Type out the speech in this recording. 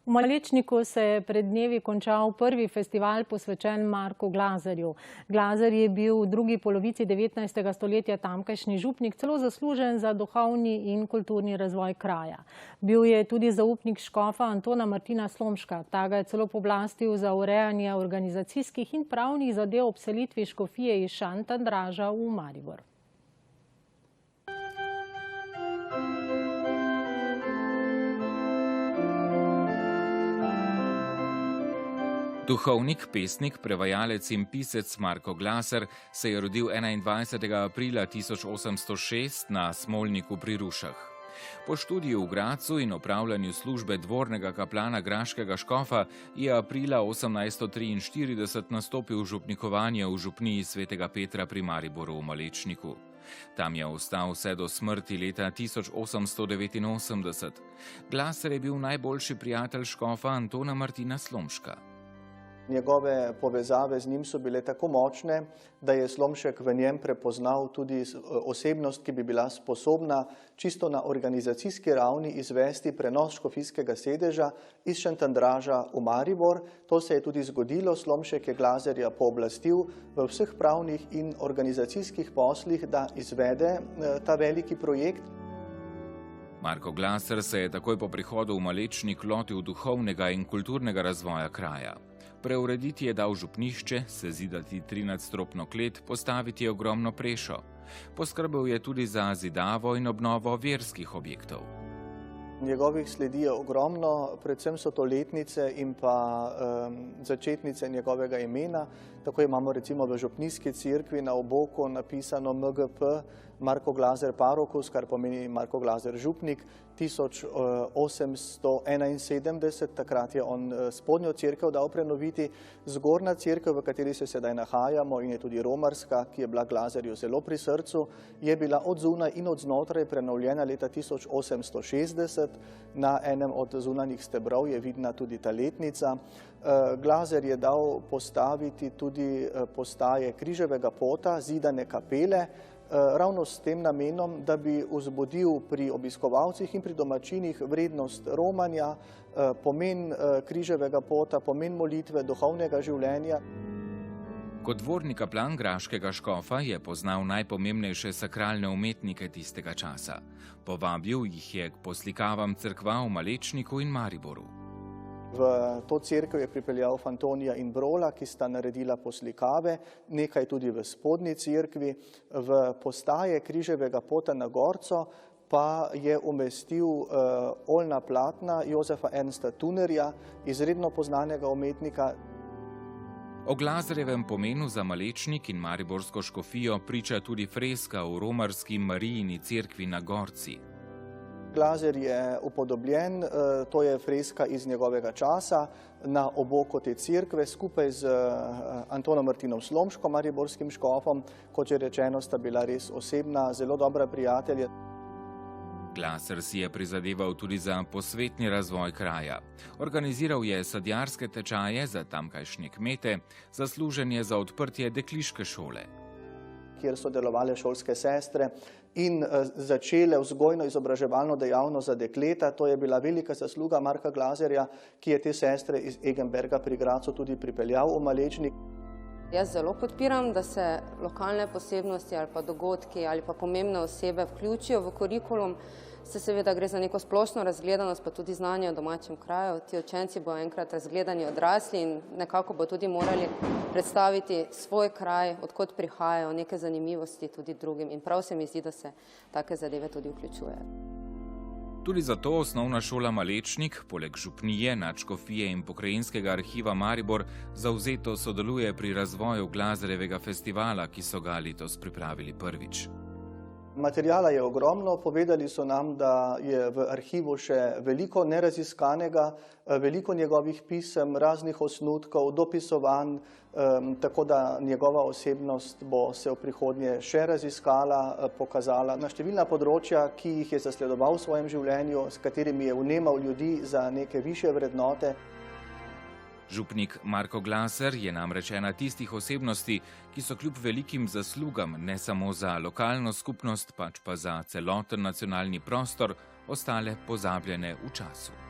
V Malečniku se je pred dnevi končal prvi festival posvečen Marku Glazerju. Glazer je bil v drugi polovici 19. stoletja tamkajšnji župnik, celo zaslužen za duhovni in kulturni razvoj kraja. Bil je tudi zaupnik škofa Antona Martina Slomška. Ta ga je celo pooblastil za urejanje organizacijskih in pravnih zadev ob selitvi škofije iz Šentandrža v Maribor. Duhovnik, pesnik, prevajalec in pisec Marko Glaser se je rodil 21. aprila 1806 na Smolniku pri Rušah. Po študiju v Gradcu in opravljanju službe dvornega kaplana graškega škofa je aprila 1843 nastopil župnikovanje v župniji svetega Petra pri Mariboru v Malečniku. Tam je ostal vse do smrti leta 1889. Glaser je bil najboljši prijatelj škofa Antona Martina Slomška. Njegove povezave z njim so bile tako močne, da je Slomšek v njem prepoznal tudi osebnost, ki bi bila sposobna čisto na organizacijski ravni izvesti prenos škofijskega sedeža iz Šentandrža v Maribor. To se je tudi zgodilo. Slomšek je Glazerja pooblastil v vseh pravnih in organizacijskih poslih, da izvede ta veliki projekt. Marko Glaser se je takoj po prihodu v Malečnik lotil duhovnega in kulturnega razvoja kraja. Preurediti je dal župnišče, sezidati 13-stropno klet, postaviti ogromno prešo. Poskrbel je tudi za zidavo in obnovo verskih objektov. Njegovih sledi je ogromno, predvsem so to letnice in pa začetnice njegovega imena. Tako imamo recimo v župnijski cerkvi na oboku napisano MGP Marko Glaser Parokus, kar pomeni Marko Glaser župnik, 1871, takrat je on spodnjo cerkev dal prenoviti. Zgornja cerkev, v kateri se sedaj nahajamo in je tudi romarska, ki je bila Glazerju zelo pri srcu, je bila od zunaj in od znotraj prenovljena leta 1860. Na enem od zunanjih stebrov je vidna tudi ta letnica. Glazer je dal postaviti tudi postaje križevega pota, zidane kapele, ravno s tem namenom, da bi vzbudil pri obiskovalcih in pri domačinih vrednost romanja, pomen križevega pota, pomen molitve, duhovnega življenja. Kot dvorni kaplan graškega škofa je poznal najpomembnejše sakralne umetnike tistega časa. Povabil jih je k poslikavam cerkva v Malečniku in Mariboru. V to cerkev je pripeljal Fantonija in Brola, ki sta naredila poslikave, nekaj tudi v spodnji cerkvi. V postaje križevega pota na Gorco pa je umestil oljna platna Jozefa Ernsta Tunerja, izredno poznanega umetnika. O Glazerjevem pomenu za Malečnik in mariborsko škofijo priča tudi freska v romarski Marijini cerkvi na Gorci. Glazer je upodobljen, to je freska iz njegovega časa, na oboku te cerkve skupaj z Antonom Martinom Slomškom, mariborskim škofom. Kot že rečeno, sta bila res osebna, zelo dobra prijatelja. Glaser si je prizadeval tudi za posvetni razvoj kraja. Organiziral je sadjarske tečaje za tamkajšnje kmete, zaslužen je za odprtje dekliške šole, kjer so delovale šolske sestre in začele vzgojno-izobraževalno dejavnost za dekleta. To je bila velika zasluga Marka Glazerja, ki je te sestre iz Egenberga pri Gradcu tudi pripeljal v Malečnik. Jaz zelo podpiram, da se lokalne posebnosti ali pa dogodki ali pa pomembne osebe vključijo v kurikulum. Seveda gre za neko splošno razgledanost, pa tudi znanje o domačem kraju. Ti učenci bodo enkrat razgledani odrasli in nekako bo tudi morali predstaviti svoj kraj, odkot prihajajo, neke zanimivosti tudi drugim. In prav se mi zdi, da se take zadeve tudi vključujejo. Tudi zato osnovna šola Malečnik, poleg župnije, nadškofije in pokrajinskega arhiva Maribor, zavzeto sodeluje pri razvoju Glazerjevega festivala, ki so ga letos pripravili prvič. Materijala je ogromno, povedali so nam, da je v arhivu še veliko neraziskanega, veliko njegovih pisem, raznih osnutkov, dopisovanj, tako da njegova osebnost bo se v prihodnje še raziskala, pokazala na številna področja, ki jih je zasledoval v svojem življenju, s katerimi je vnemal ljudi za neke višje vrednote. Župnik Marko Glaser je namreč ena tistih osebnosti, ki so kljub velikim zaslugam ne samo za lokalno skupnost, pač pa za celoten nacionalni prostor, ostale pozabljene v času.